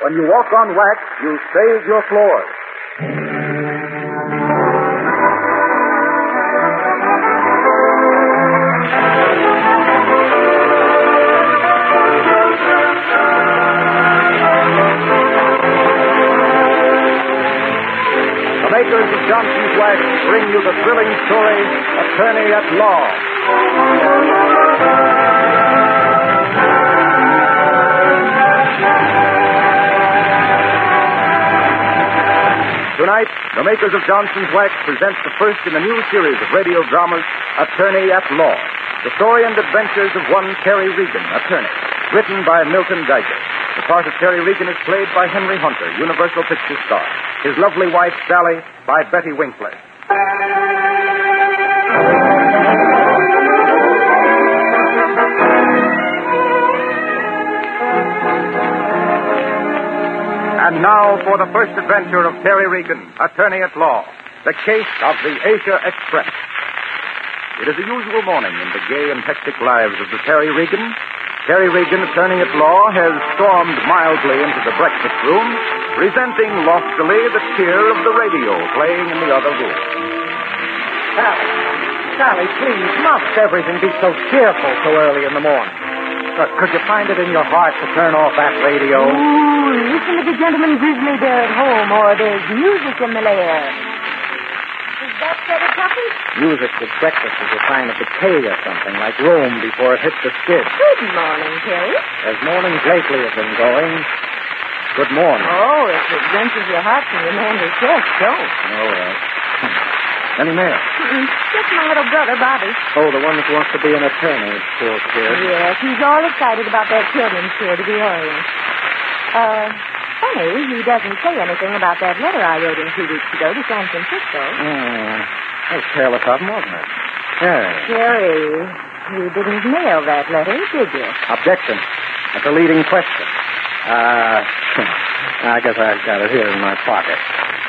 When you walk on wax, you save your floors. The makers of Johnson's Wax bring you the thrilling story, Attorney at Law. Tonight, the makers of Johnson's Wax present the first in a new series of radio dramas, Attorney at Law. The story and adventures of one Terry Regan, attorney, written by Milton Geiger. The part of Terry Regan is played by Henry Hunter, Universal Pictures star. His lovely wife, Sally, by Betty Winkler. And now for the first adventure of Terry Regan, attorney at law. The case of the Asia Express. It is a usual morning in the gay and hectic lives of the Terry Regan. Terry Regan, attorney at law, has stormed mildly into the breakfast room, resenting loftily the cheer of the radio playing in the other room. Sally, please, must everything be so cheerful so early in the morning? Could you find it in your heart to turn off that radio? Ooh, listen to the gentleman grizzly bear at home, or there's music in the lair. Is that better, Tuffy? Music with breakfast is a sign of decay or something, like Rome before it hits the skid. Good morning, Terry. As mornings lately have been going, good morning. Oh, if it wrenches your heart from your manly chest, don't. Oh, well. Any mail? Just my little brother, Bobby. Oh, the one that wants to be an attorney, poor kid. Yes, he's all excited about that children's tour to the Orient. Funny, he doesn't say anything about that letter I wrote him 2 weeks ago to San Francisco. That was careless of him, wasn't it? Terry, you didn't mail that letter, did you? Objection. That's a leading question. I guess I've got it here in my pocket.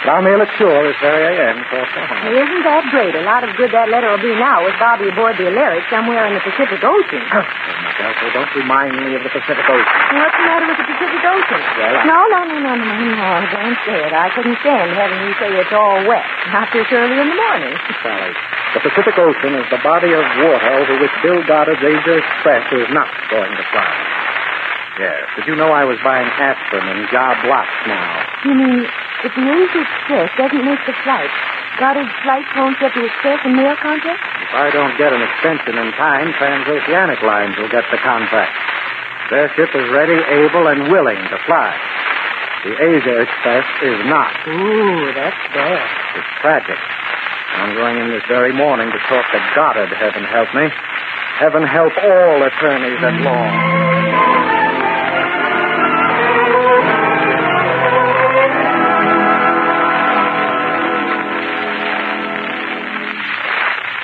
But I'll mail it sure this very AM. Isn't that great? A lot of good that letter will be now with Bobby aboard the Aleric somewhere in the Pacific Ocean. Oh, my God, so don't remind me of the Pacific Ocean. What's the matter with the Pacific Ocean? Well, No, don't say it. I couldn't stand having you say it's all wet. Not this early in the morning. Sally, the Pacific Ocean is the body of water over which Bill Goddard's Asia Express is not going to fly. Yes. Did you know I was buying aspirin and job lots now? You mean, if the Asia Express doesn't make the flight, Goddard's flight won't get the express and mail contract? If I don't get an extension in time, Transoceanic Lines will get the contract. Their ship is ready, able, and willing to fly. The Asia Express is not. Ooh, that's bad. It's tragic. I'm going in this very morning to talk to Goddard, heaven help me. Heaven help all attorneys at law.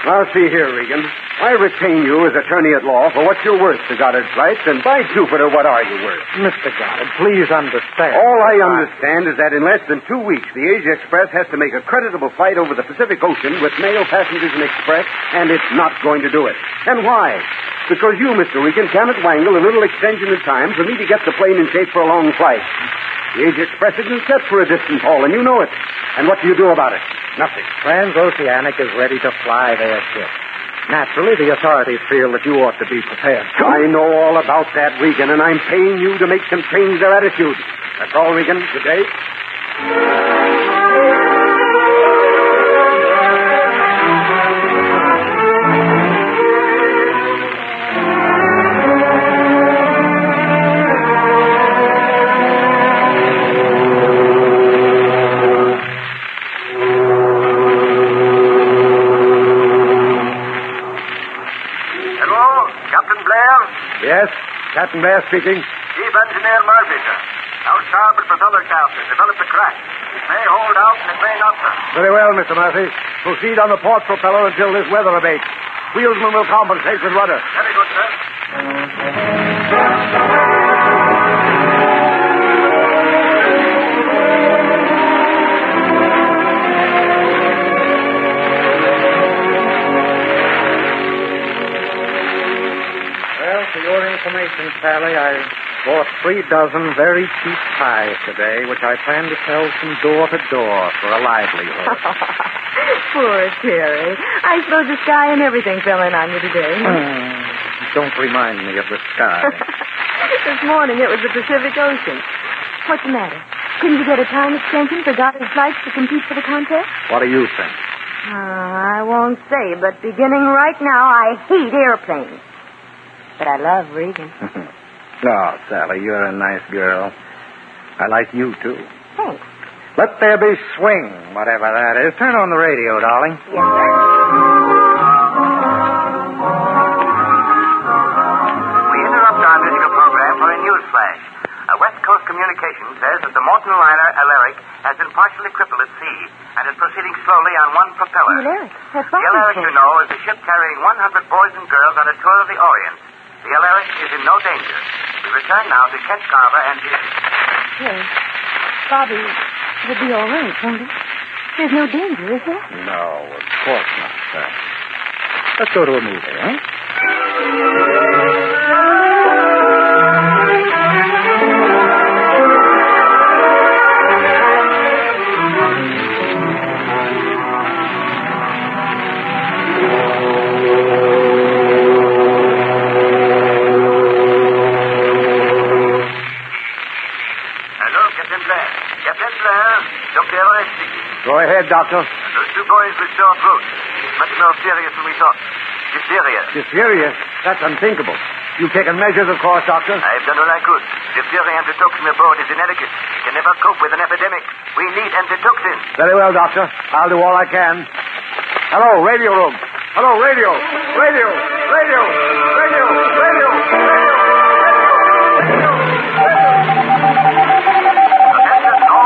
Now, see here, Regan. I retain you as attorney at law for what you're worth to Goddard Flights, and by Jupiter, what are you worth? Mr. Goddard, please understand. All I understand is that in less than 2 weeks, the Asia Express has to make a creditable flight over the Pacific Ocean with mail, passengers, and express, and it's not going to do it. And why? Because you, Mr. Regan, cannot wangle a little extension in time for me to get the plane in shape for a long flight. The Asia Express isn't set for a distant haul, and you know it. And what do you do about it? Nothing. Transoceanic is ready to fly their ship. Naturally, the authorities feel that you ought to be prepared. I know all about that, Regan, and I'm paying you to make them change their attitude. That's all, Regan. Good day. Captain Blair speaking. Chief Engineer Murphy, sir. Our starboard propeller shaft has developed a crack. It may hold out and it may not, sir. Very well, Mr. Murphy. Proceed on the port propeller until this weather abates. Wheelsman will compensate with rudder. Very good, sir. For your information, Sally, I Bought 3 dozen very cheap pies today, which I plan to sell from door to door for a livelihood. Poor Terry. I suppose the sky and everything fell in on you today. Don't remind me of the sky. This morning it was the Pacific Ocean. What's the matter? Couldn't you get a time extension for Goddard flights to compete for the contest? What do you think? I won't say, but beginning right now, I hate airplanes. But I love Regan. Oh, Sally, you're a nice girl. I like you, too. Thanks. Let there be swing, whatever that is. Turn on the radio, darling. Yes, sir. We interrupt our musical program for a news flash. West Coast Communication says that the Morton liner Alaric has been partially crippled at sea and is proceeding slowly on one propeller. Alaric? That's The Alaric, you know, is a ship carrying 100 boys and girls on a tour of the Orient. The Alaric is in no danger. We return now to Kent Carver and his... Yes. Bobby, it'll be all right, won't it? There's no danger, is there? No, of course not, sir. Let's go to a movie, huh? Go ahead, Doctor. Those 2 boys with sore throats. Much more serious than we thought. Diphtheria. Diphtheria? That's unthinkable. You've taken measures, of course, Doctor. I've done what I could. Diphtheria antitoxin aboard is inadequate. It can never cope with an epidemic. We need antitoxin. Very well, Doctor. I'll do all I can. Hello, radio room. Hello, radio. Radio. Radio. Radio. Radio.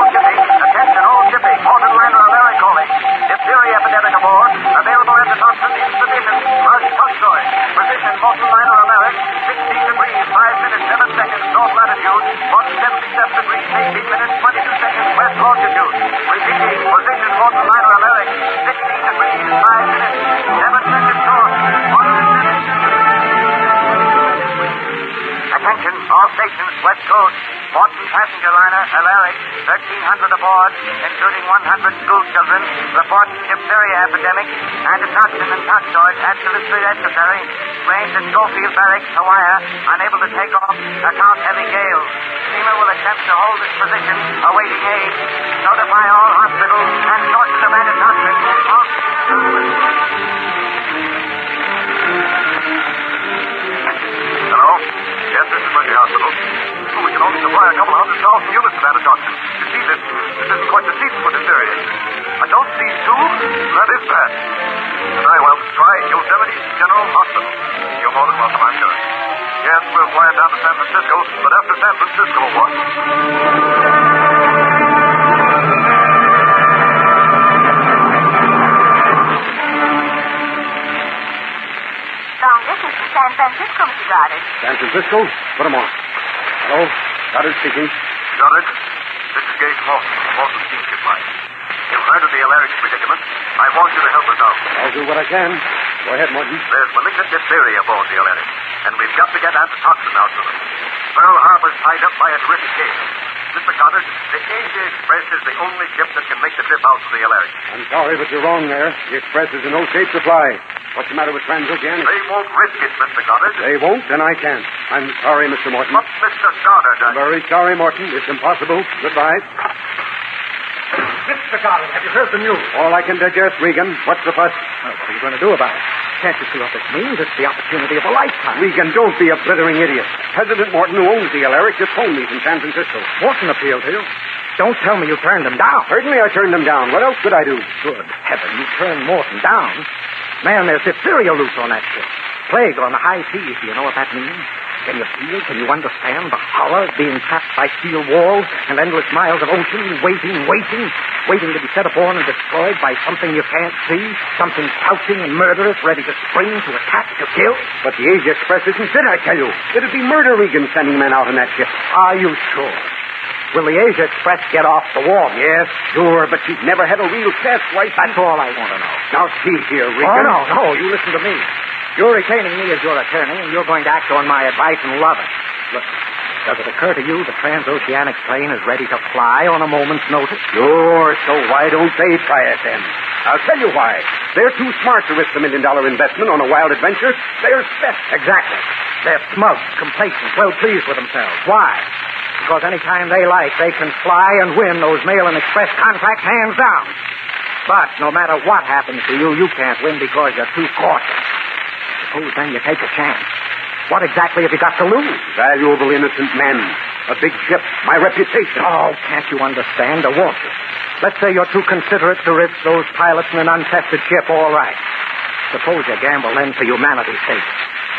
Attention all shipping. Morton liner Alaric calling. Diphtheria epidemic aboard. Available antitoxin insufficient. Rush Tuxoid. Position Morton liner Alaric. 16 degrees, 5 minutes, 7 seconds. North latitude. 177 degrees, 18 minutes, 22 seconds. West longitude. Repeating. Position Morton liner Alaric. 16 degrees, 5 minutes, 7 seconds north. 177. Attention, all stations, West Coast. Morton passenger liner Alaric, 1,300 aboard, including 100 school children. Report diphtheria epidemic, antitoxin and toxoid absolutely necessary. Range at Schofield Barracks, Hawaii, unable to take off, account heavy gales. Steamer will attempt to hold its position, awaiting aid. Notify all hospitals and sources of antitoxin. Hello? Yes, this is Mercy Hospital. We can only supply a couple of 100,000 units of antitoxin. You see, this isn't quite the season for diphtheria. I don't see 2. That is bad. Very well. Try Yosemite General Hospital. You're more than welcome, I'm sure. Yes, we'll fly it down to San Francisco, but after San Francisco, what? Long distance to San Francisco, Mr. Goddard. San Francisco? Put him on. Hello? Goddard speaking. Goddard, this is Gage Morton, Morton Steamship Line. You've heard of the Alaric's predicament. I want you to help us out. I'll do what I can. Go ahead, Morton. There's malignant diphtheria aboard the Alaric, and we've got to get antitoxin out to them. Pearl Harbor's tied up by a terrific gale. Mr. Goddard, the Asia Express is the only ship that can make the trip out to the Alaric. I'm sorry, but you're wrong there. The Express is in no shape to fly. What's the matter with Transoceanic? They won't risk it, Mr. Goddard. They won't, and I can't. I'm sorry, Mr. Morton. But, Mr. Goddard, I'm very sorry, Morton. It's impossible. Goodbye. Mr. Goddard, have you heard the news? All I can digest, Regan. What's the fuss? Well, what are you going to do about it? Can't you see what this means? It's the opportunity of a lifetime. Regan, don't be a blithering idiot. President Morton, who owns the Alaric, just phoned me from San Francisco. Morton appealed to you. Don't tell me you turned him down. Certainly I turned him down. What else could I do? Good heaven, you turned Morton down. Man, there's diphtheria loose on that ship. Plague on the high seas. Do you know what that means? Can you feel, can you understand the horror of being trapped by steel walls and endless miles of ocean, waiting to be set upon and destroyed by something you can't see, something crouching and murderous, ready to spring, to attack, to kill? But the Asia Express isn't fit, I tell you. It'd be murder, Regan, sending men out on that ship. Are you sure? Will the Asia Express get off the water? Yes, sure, but she's never had a real test. Why, that's all I want to know. Now, see here, Regan. Oh, no, you listen to me. You're retaining me as your attorney, and you're going to act on my advice and love it. Look, Does it occur to you the transoceanic plane is ready to fly on a moment's notice? Sure, so why don't they try it then? I'll tell you why. They're too smart to risk the $1 million investment on a wild adventure. They're set. Exactly. They're smug, complacent, well pleased with themselves. Why? Because any time they like, they can fly and win those mail and express contracts hands down. But no matter what happens to you, you can't win because you're too cautious. Suppose then you take a chance. What exactly have you got to lose? Valuable innocent men. A big ship. My reputation. Oh, can't you understand, or won't you? Let's say you're too considerate to risk those pilots in an untested ship, all right. Suppose you gamble then for humanity's sake.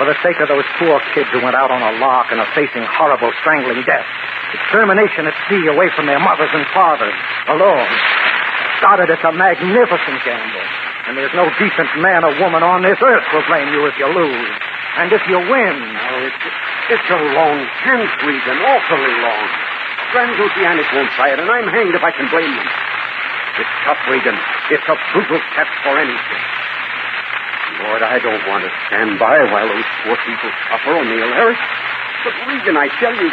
For the sake of those poor kids who went out on a lark and are facing horrible, strangling death. Extermination at sea, away from their mothers and fathers. Alone. Goddard, it's a magnificent gamble. And there's no decent man or woman on this earth will blame you if you lose. And if you win... Oh, it's a long chance, Regan. Awfully long. Transoceanic won't try it, and I'm hanged if I can blame them. It's tough, Regan. It's a brutal test for any ship. Lord, I don't want to stand by while those poor people suffer on the Alaric. But, Regan, I tell you,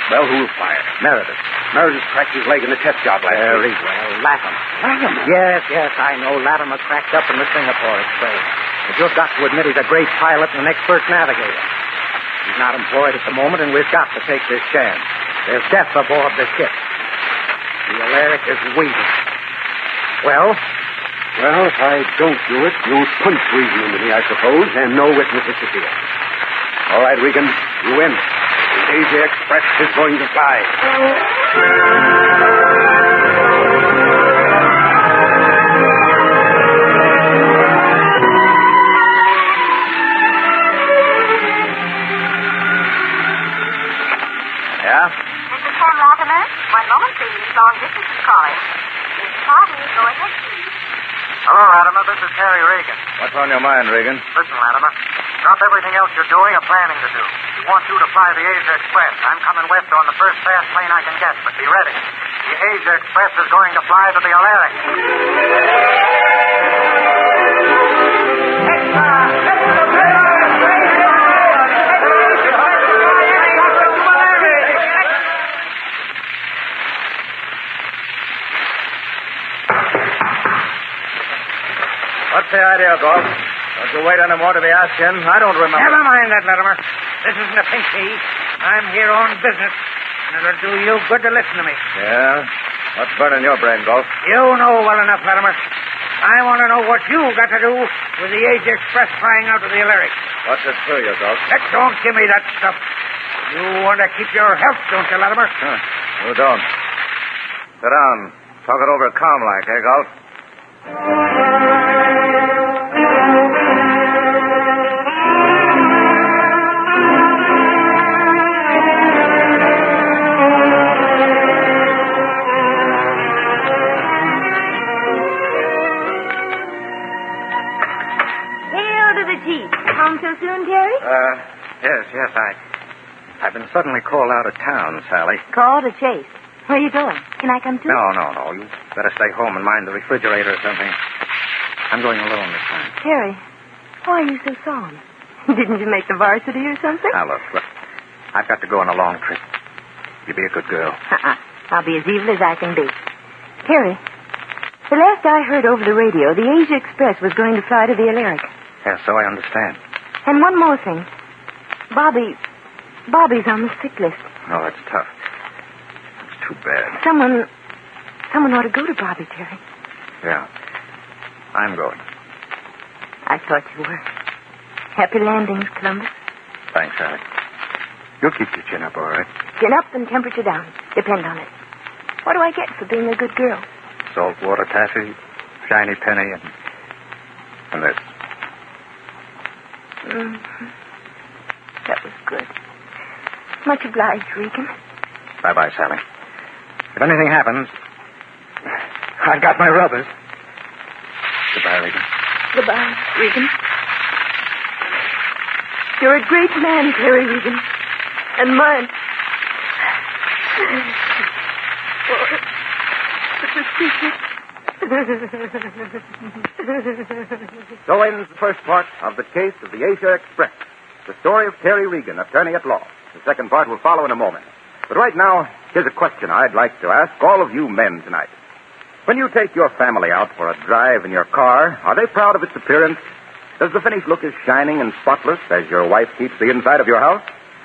well, who'll fire? Meredith. Meredith cracked his leg in the test job last Very week. well. Latimer. Latimer? Yes, I know. Latimer cracked up in the Singapore Express. But you've got to admit he's a great pilot and an expert navigator. He's not employed at the moment, and we've got to take this chance. There's death aboard the ship. The Alaric is waiting. Well, if I don't do it, you'll punch Regan into me, I suppose, and no witnesses to see it. All right, Regan, you win. The Asia Express is going to fly. Yeah? Mrs. Sam Latimer, one moment, please. Long distance is calling. This party is going at speed. Hello, Latimer. This is Terry Regan. What's on your mind, Regan? Listen, Latimer. Drop everything else you're doing or planning to do. We want you to fly the Asia Express. I'm coming west on the first fast plane I can get, but be ready. The Asia Express is going to fly to the Alaric. What's the idea, Galt? Don't you wait any more to be asked in? I don't remember. Never mind that, Latimer. This isn't a pink tea. I'm here on business, and it'll do you good to listen to me. Yeah? What's burning your brain, Galt? You know well enough, Latimer. I want to know what you got to do with the Asia Express flying out to the Alaric. What's it to you, Galt? Don't give me that stuff. You want to keep your health, don't you, Latimer? Huh. You don't. Sit down. Talk it over calm-like, eh, Galt? Home so soon, Terry? Yes, I've been suddenly called out of town, Sally. Call to Chase. Where are you going? Can I come too? No. You better stay home and mind the refrigerator or something. I'm going alone this time. Terry, why are you so solemn? Didn't you make the varsity or something? Now, look. I've got to go on a long trip. You be a good girl. I'll be as evil as I can be. Terry, the last I heard over the radio, the Asia Express was going to fly to the Alaric. Yeah, so I understand. And one more thing. Bobby's on the sick list. Oh, that's tough. It's too bad. Someone ought to go to Bobby, Terry. Yeah. I'm going. I thought you were. Happy landings, Columbus. Thanks, Sally. You'll keep your chin up, all right? Chin up and temperature down. Depend on it. What do I get for being a good girl? Saltwater taffy, shiny penny, and this. Mm-hmm. That was good. Much obliged, Regan. Bye-bye, Sally. If anything happens, I've got my rubbers. Goodbye, Regan. Goodbye, Regan. You're a great man, Terry Regan. And mine. It's a secret. So ends the first part of The Case of the Asia Express. the story of Terry Regan, attorney at law. The second part will follow in a moment. But right now, here's a question I'd like to ask all of you men tonight. When you take your family out for a drive in your car, are they proud of its appearance? Does the finish look as shining and spotless as your wife keeps the inside of your house?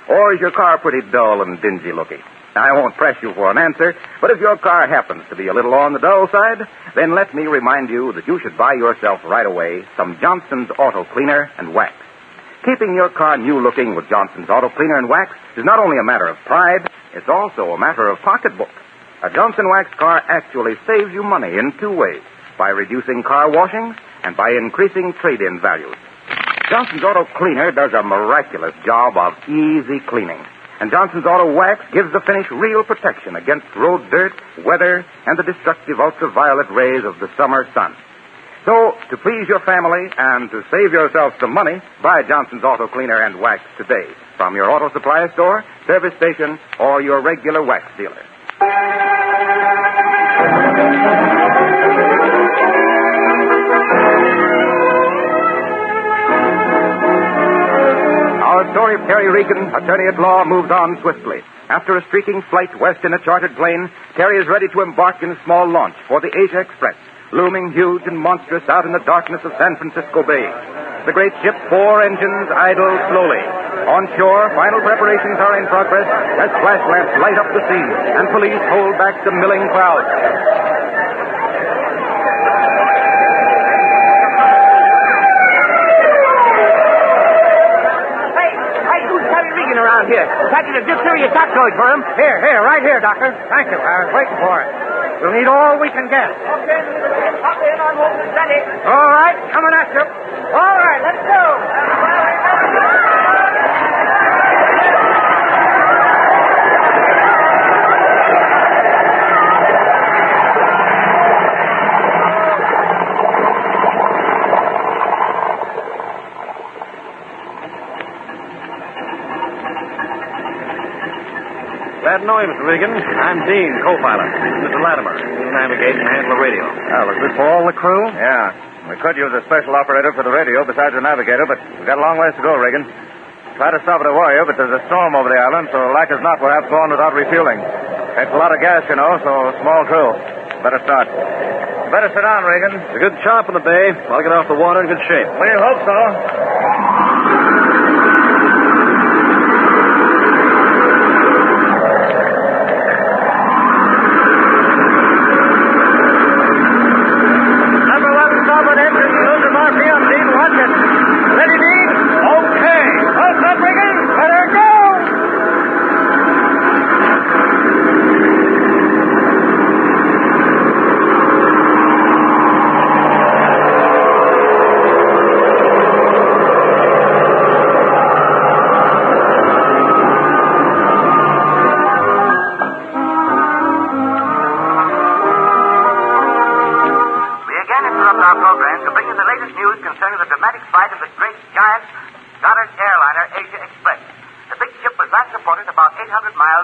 Or is your car pretty dull and dingy looking? I won't press you for an answer, but if your car happens to be a little on the dull side, then let me remind you that you should buy yourself right away some Johnson's Auto Cleaner and Wax. Keeping your car new-looking with Johnson's Auto Cleaner and Wax is not only a matter of pride, it's also a matter of pocketbook. A Johnson Wax car actually saves you money in two ways, by reducing car washings and by increasing trade-in values. Johnson's Auto Cleaner does a miraculous job of easy cleaning. And Johnson's Auto Wax gives the finish real protection against road dirt, weather, and the destructive ultraviolet rays of the summer sun. So, to please your family and to save yourself some money, buy Johnson's Auto Cleaner and Wax today from your auto supply store, service station, or your regular wax dealer. Our story of Terry Regan, attorney at law, moves on swiftly. After a streaking flight west in a chartered plane, Terry is ready to embark in a small launch for the Asia Express, looming huge and monstrous out in the darkness of San Francisco Bay. The great ship, 4 engines, idle slowly. On shore, final preparations are in progress as flash lamps light up the scene and police hold back the milling crowd. Here. Packing a diphtheria toxoid for him. Here, right here, Doctor. Thank you. I was waiting for it. We'll need all we can get. Okay, hop in on hold steady. All right, coming at you. All right, let's go. Glad to know you, Mr. Regan. I'm Dean, co-pilot. Mr. Latimer, you navigate and handle the radio. Oh, was this for all the crew? Yeah. We could use a special operator for the radio besides the navigator, but we've got a long ways to go, Regan. Try to stop at a warrior, but there's a storm over the island, so like as not, we'll have to go on without refueling. Takes a lot of gas, you know, so small crew. Better start. Better sit down, Regan. It's a good chop in the bay. I'll get off the water in good shape. We hope so.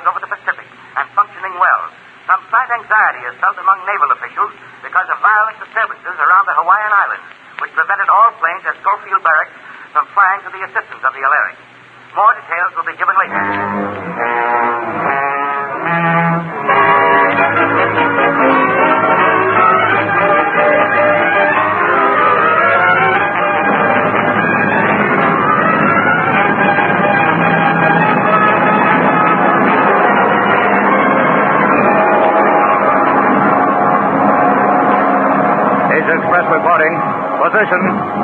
Over the Pacific and functioning well. Some slight anxiety is felt among naval officials because of violent disturbances around the Hawaiian Islands, which prevented all planes at Schofield Barracks from flying to the assistance of the Alaric. More details will be given later. Reporting. Position,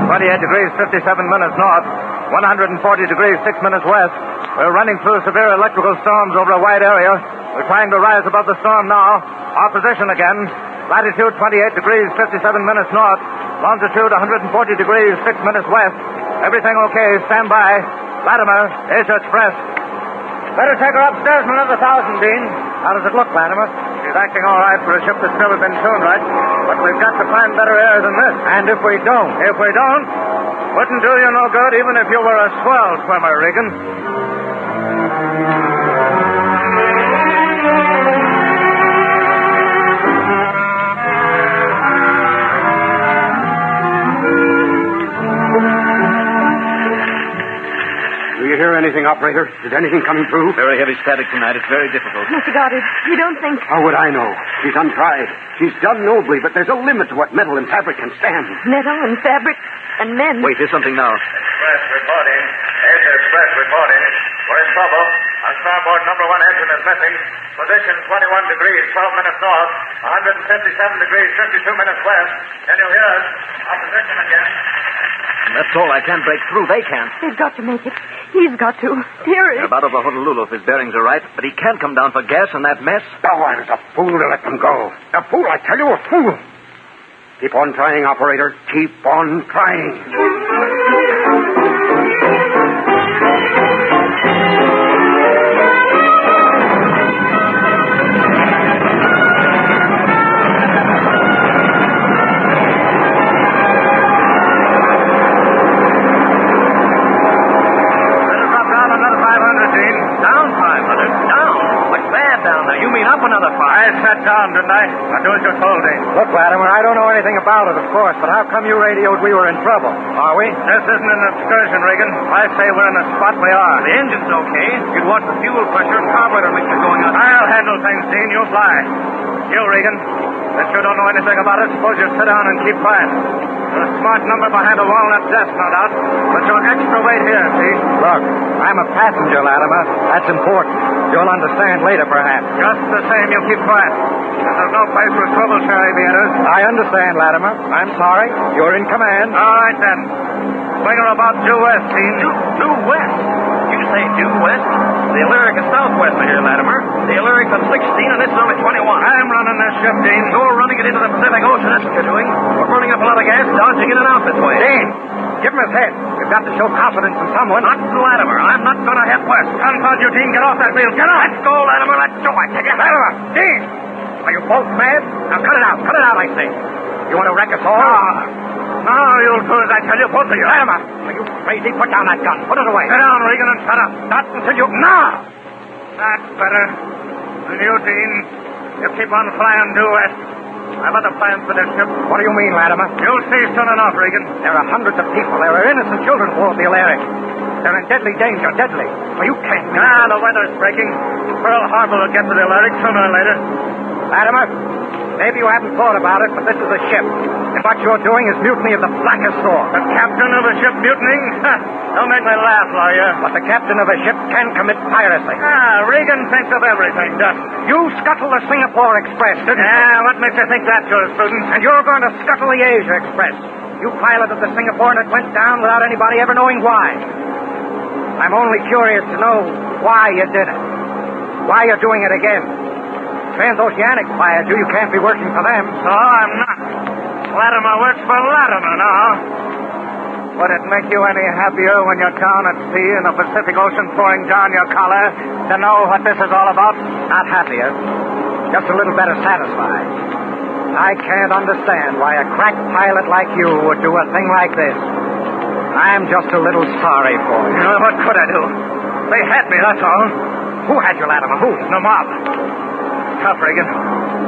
28 degrees, 57 minutes north, 140 degrees, 6 minutes west. We're running through severe electrical storms over a wide area. We're trying to rise above the storm now. Our position again, latitude 28 degrees, 57 minutes north, longitude 140 degrees, 6 minutes west. Everything okay, stand by. Latimer, Asia Express. Better take her upstairs from another 1,000, Dean. How does it look, Latimer? She's acting all right for a ship that's never been tuned right, but we've got to find better air than this. And if we don't? If we don't, wouldn't do you no good even if you were a swell swimmer, Regan. Do operator? Is anything coming through? Very heavy static tonight. It's very difficult. Mr. Goddard, you don't think... How would I know? She's untried. She's done nobly, but there's a limit to what metal and fabric can stand. Metal and fabric and men. Wait, here's something now. Express reporting. Asia Express reporting. We're in trouble. Our starboard number 1 engine is missing. Position 21 degrees, 12 minutes north. 157 degrees, 52 minutes west. Can you hear us? Our position again. That's all. I can't break through. They can't. They've got to make it. He's got to. Here They're about over Honolulu if his bearings are right, but he can't come down for gas in that mess. Oh, I was a fool to let them go. A fool, I tell you, a fool. Keep on trying, operator. Keep on trying. Down, didn't I? I'll do as you're told, Dane. Look, Latimer, I don't know anything about it, of course, but how come you radioed we were in trouble? Are we? This isn't an excursion, Regan. I say we're in the spot we are. The engine's okay. You'd watch the fuel pressure and carburetor mixture going on. I'll handle things, Dean. You fly. You, Regan, since you don't know anything about it, suppose you sit down and keep quiet. You're a smart number behind a walnut desk, no doubt, but you're extra weight here, see? Look, I'm a passenger, Latimer. That's important. You'll understand later, perhaps. Just the same, you keep quiet. There's no place for trouble-share aviators. I understand, Latimer. I'm sorry. You're in command. All right, then. Swing her about due west, Dean. Due west? You say due west? The Alaric is southwest of here, Latimer. The Alaric's on 16, and this is only 21. I'm running this ship, Dean. You're running it into the Pacific Ocean. That's what you're doing. We're burning up a lot of gas, dodging in and out this way. Dean, give him his head. You've got to show confidence in someone. Not Latimer. I'm not going to head west. Confound you, Dean. Get off that wheel. Get off. Let's go, Latimer. Let's go. I tell you. Latimer! Dean! Are you both mad? Now cut it out. Cut it out, I say. You want to wreck us all? No, you'll do as I tell you, both of you. Latimer! Are you crazy? Put down that gun. Put it away. Sit down, Regan, and shut up. Not until you... Now! That's better. And you, Dean, you keep on flying due west. I've other plans for this ship. What do you mean, Latimer? You'll see soon enough, Regan. There are hundreds of people. There are innocent children aboard the Alaric. They're in deadly danger. Deadly. Well, you can't... The weather's breaking. Pearl Harbor will get to the Alaric sooner or later. Latimer, maybe you haven't thought about it, but this is a ship. And what you're doing is mutiny of the blackest sort. The captain of a ship mutinying? Don't make me laugh, lawyer. But the captain of a ship can commit piracy. Regan thinks of everything, doesn't he? You scuttled the Singapore Express, didn't you? What makes you think that, jurisprudence? And you're going to scuttle the Asia Express. You piloted the Singapore and it went down without anybody ever knowing why. I'm only curious to know why you did it. Why you're doing it again. Transoceanic fired you. You can't be working for them. So I'm not. Latimer works for Latimer now. Would it make you any happier when you're down at sea in the Pacific Ocean pouring down your collar to know what this is all about? Not happier. Just a little better satisfied. I can't understand why a crack pilot like you would do a thing like this. I'm just a little sorry for you. What could I do? They had me, that's all. Who had you, Latimer? Who? The mob. Tough, Regan.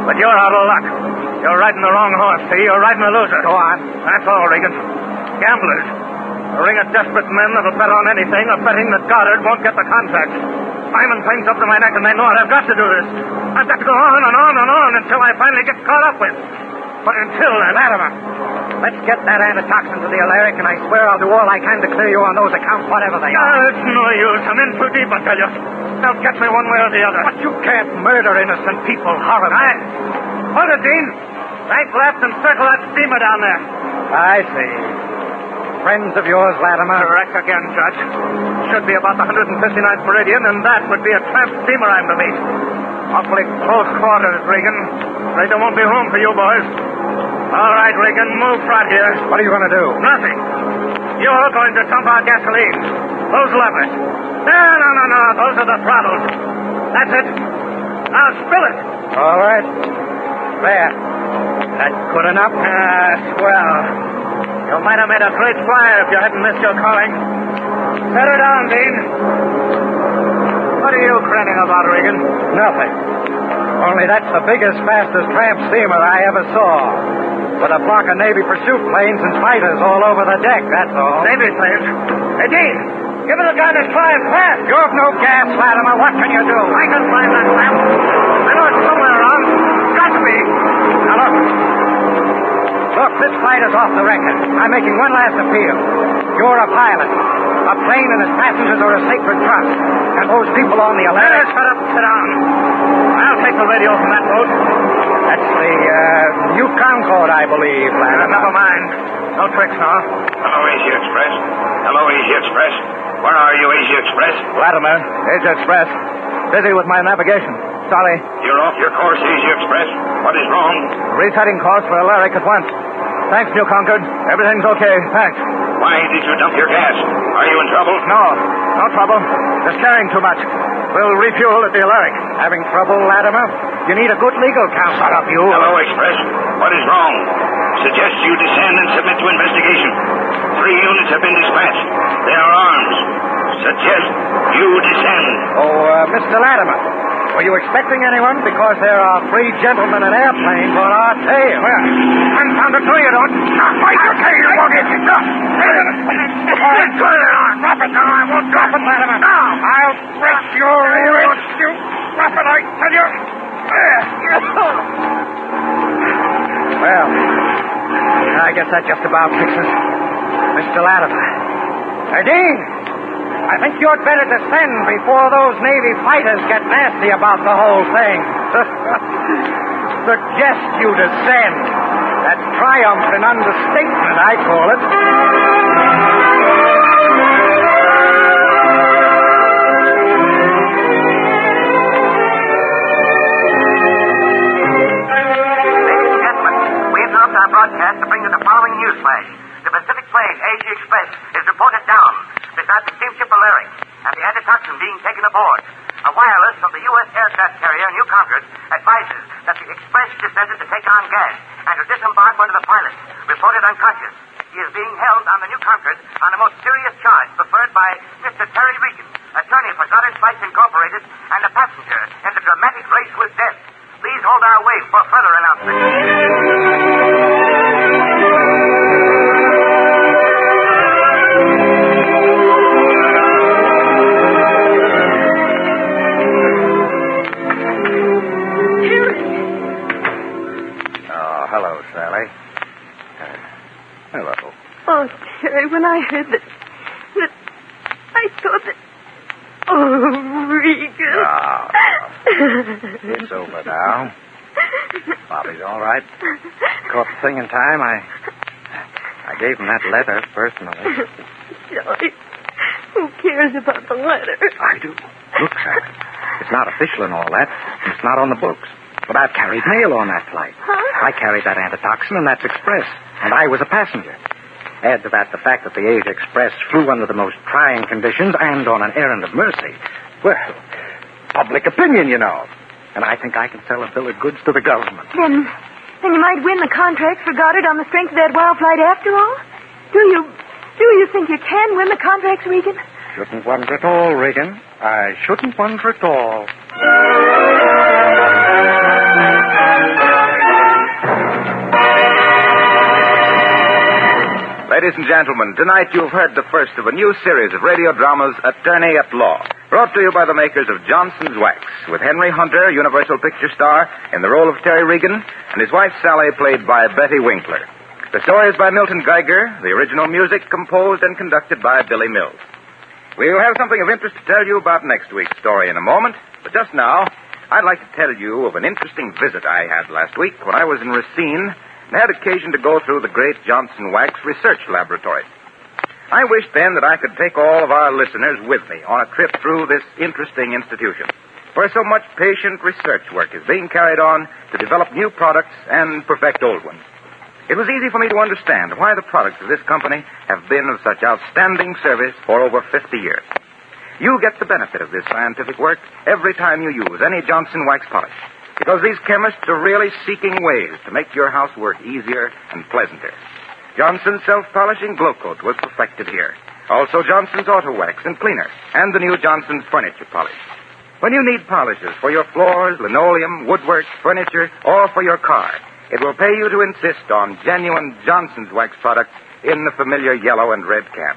But you're out of luck. You're riding the wrong horse, see? You're riding a loser. Go on. That's all, Regan. Gamblers. A ring of desperate men that'll bet on anything, or betting that Goddard won't get the contract. Diamond claims up to my neck, and they know it. I've got to do this. I've got to go on and on and on until I finally get caught up with. But until then... Latimer, let's get that antitoxin to the Alaric, and I swear I'll do all I can to clear you on those accounts, whatever they are. It's no use. I'm in too deep, I tell you. They'll catch me one way or the other. But you can't murder innocent people horribly. Hold it, Dean. Right left and circle that steamer down there. I see. Friends of yours, Latimer? Correct again, Judge. Should be about the 159th meridian, and that would be a tramp steamer I'm to meet. Awfully close quarters, Regan. Afraid there won't be room for you boys. All right, Regan, move front here. What are you going to do? Nothing. You're going to dump our gasoline. Those levers. No. Those are the throttles. That's it. Now spill it. All right. There. That's good enough? Swell. You might have made a great flyer if you hadn't missed your calling. Set her down, Dean. What are you grinning about, Regan? Nothing. Only that's the biggest, fastest tramp steamer I ever saw. With a flock of Navy pursuit planes and fighters all over the deck, that's all. Navy planes? Hey, Dean, Give me the gun and climb fast. You've no gas, Latimer. What can you do? I can climb that lamp. I know it's somewhere around. Got to be. Now, look. Look, this flight is off the record. I'm making one last appeal. You're a pilot. A plane and its passengers are a sacred trust. And those people on the Alert... Shut up. Sit down. I'll take the radio from that boat. That's the, New Concord, I believe, Latimer. Never mind. No tricks, now. Hello, Asia Express. Hello, Asia Express. Where are you, Asia Express? Latimer, Asia Express. Busy with my navigation. Sorry. You're off your course, Asia Express. What is wrong? Resetting course for Alaric at once. Thanks, New Concord. Everything's okay. Thanks. Why did you dump your gas? Are you in trouble? No trouble. Just carrying too much. We'll refuel at the Alaric. Having trouble, Latimer? You need a good legal counsel. Shut up, you. Hello, Express. What is wrong? Suggest you descend and submit to investigation. 3 units have been dispatched. They are armed. Suggest you descend. Mr. Latimer, were you expecting anyone? Because there are 3 gentlemen in airplanes on our tail. Well, confound it, you don't. Wait, okay, you won't hit you. Drop it now. I won't drop it, Latimer. Now. I'll break your wrist. You drop it, I tell you. Well, I guess that just about fixes Mr. Latimer. Dean, I think you'd better descend before those Navy fighters get nasty about the whole thing. Suggest you descend. That triumph in understatement, I call it. Our broadcast to bring you the following news flash. The Pacific plane, Asia Express, is reported down beside the steamship Alaric and the antitoxin being taken aboard. A wireless from the U.S. aircraft carrier New Concord advises that the Express descended to take on gas and to disembark one of the pilots, reported unconscious. He is being held on the New Concord on a most serious charge preferred by Mr. Terry Regan, attorney for Goddard Spice Incorporated, and a passenger in the dramatic race with death. Please hold our wave for further announcements. Hello, Sally. Hello. Oh, Terry, when I heard that I thought that... Oh, Regan. It's over now. Bobby's all right. Caught the thing in time. I gave him that letter personally. Johnny, who cares about the letter? I do. Look, Sally. It's not official and all that. It's not on the books. But I've carried mail on that flight. Huh? I carried that antitoxin, and that's express. And I was a passenger. Add to that the fact that the Asia Express flew under the most trying conditions and on an errand of mercy. Well, public opinion, you know. And I think I can sell a bill of goods to the government. Then you might win the contract for Goddard on the strength of that wild flight after all? Do you think you can win the contracts, Regan? Shouldn't wonder at all, Regan. I shouldn't wonder at all. Ladies and gentlemen, tonight you've heard the first of a new series of radio dramas, Attorney at Law, brought to you by the makers of Johnson's Wax, with Henry Hunter, Universal Picture star, in the role of Terry Regan, and his wife Sally, played by Betty Winkler. The story is by Milton Geiger, the original music composed and conducted by Billy Mills. We'll have something of interest to tell you about next week's story in a moment, but just now, I'd like to tell you of an interesting visit I had last week when I was in Racine and had occasion to go through the great Johnson Wax Research Laboratory. I wished then that I could take all of our listeners with me on a trip through this interesting institution, where so much patient research work is being carried on to develop new products and perfect old ones. It was easy for me to understand why the products of this company have been of such outstanding service for over 50 years. You get the benefit of this scientific work every time you use any Johnson Wax polish, because these chemists are really seeking ways to make your housework easier and pleasanter. Johnson's self-polishing glow coat was perfected here. Also Johnson's auto wax and cleaner, and the new Johnson's furniture polish. When you need polishes for your floors, linoleum, woodwork, furniture, or for your car, it will pay you to insist on genuine Johnson's Wax products in the familiar yellow and red can.